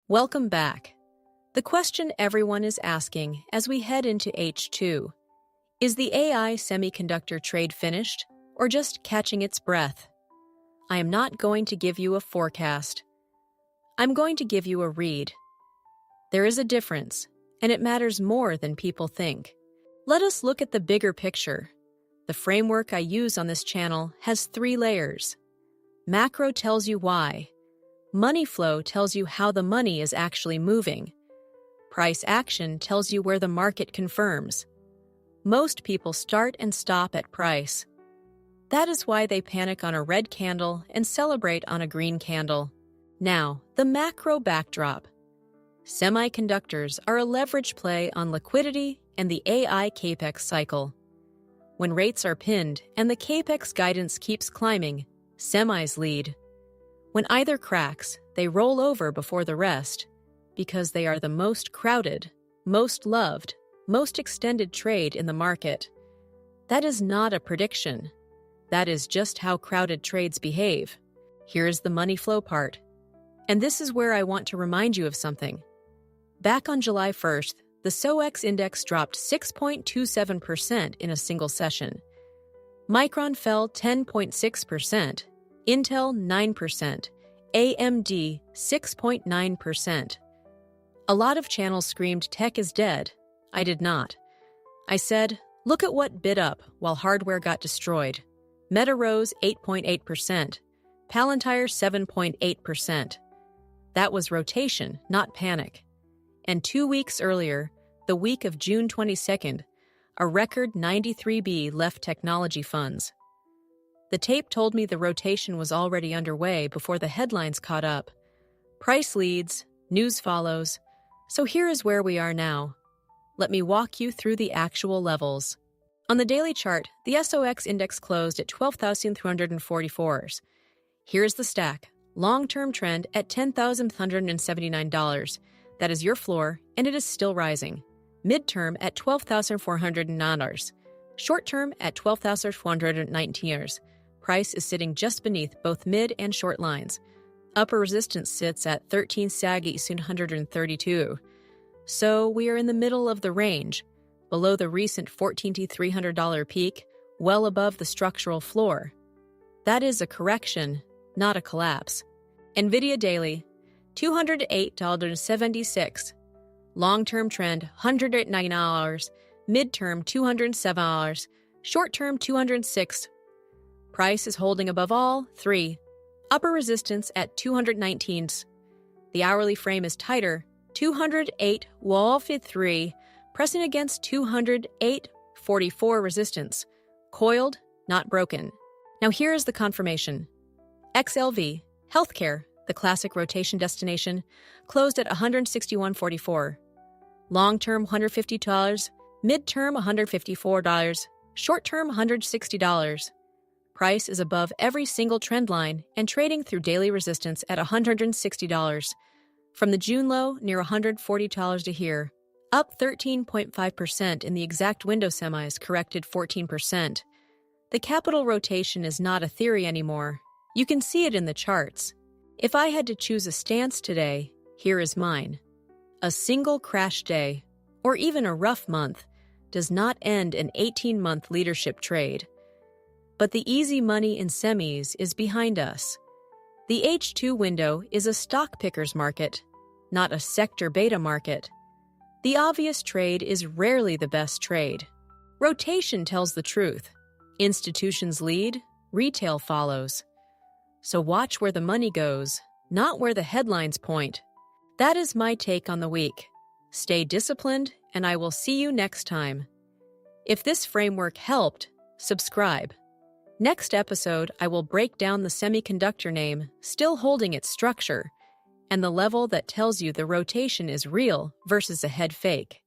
Welcome back. The question everyone is asking as we head into H2, is the AI semiconductor trade finished or just catching its breath? I am not going to give you a forecast. I'm going to give you a read. There is a difference, and it matters more than people think. Let us look at the bigger picture. The framework I use on this channel has 3 layers. Macro tells you why. Money flow tells you how the money is actually moving. Price action tells you where the market confirms. Most people start and stop at price. That is why they panic on a red candle and celebrate on a green candle. Now, the macro backdrop. Semiconductors are a leverage play on liquidity and the AI capex cycle. When rates are pinned and the capex guidance keeps climbing, semis lead. When either cracks, they roll over before the rest because they are the most crowded, most loved, most extended trade in the market. That is not a prediction. That is just how crowded trades behave. Here's the money flow part. And this is where I want to remind you of something. Back on July 1st, the SOX index dropped 6.27% in a single session. Micron fell 10.6%, Intel 9%, AMD 6.9%. A lot of channels screamed tech is dead. I did not. I said, look at what bid up while hardware got destroyed. Meta rose 8.8%, Palantir 7.8%. That was rotation, not panic. And 2 weeks earlier, the week of June 22nd, a record 93B left technology funds. The tape told me the rotation was already underway before the headlines caught up. Price leads, news follows. So here is where we are now. Let me walk you through the actual levels. On the daily chart, the SOX index closed at 12,344. Here's the stack. Long-term trend at $10,179. That is your floor, and it is still rising. Midterm at $12,409. Short-term at $12,419. Price is sitting just beneath both mid and short lines. Upper resistance sits at 13 saggy soon 132. So we are in the middle of the range, below the recent $14,300 peak, well above the structural floor. That is a correction, not a collapse. NVIDIA daily, $208.76. Long-term trend, $109. Midterm, $207. Short-term, $206. Price is holding above all 3. Upper resistance at 219. The hourly frame is tighter, 208 wall fit 3, pressing against 208.44 resistance. Coiled, not broken. Now here is the confirmation. XLV, healthcare, the classic rotation destination, closed at $161.44. Long-term $150, mid-term $154, short-term $160. Price is above every single trend line and trading through daily resistance at $160. From the June low, near $140 to here, up 13.5% in the exact window semis corrected 14%. The capital rotation is not a theory anymore. You can see it in the charts. If I had to choose a stance today, here is mine. A single crash day, or even a rough month, does not end an 18-month leadership trade. But the easy money in semis is behind us. The H2 window is a stock picker's market, not a sector beta market. The obvious trade is rarely the best trade. Rotation tells the truth. Institutions lead, retail follows. So watch where the money goes, not where the headlines point. That is my take on the week. Stay disciplined, and I will see you next time. If this framework helped, subscribe. Next episode, I will break down the semiconductor name, still holding its structure, and the level that tells you the rotation is real versus a head fake.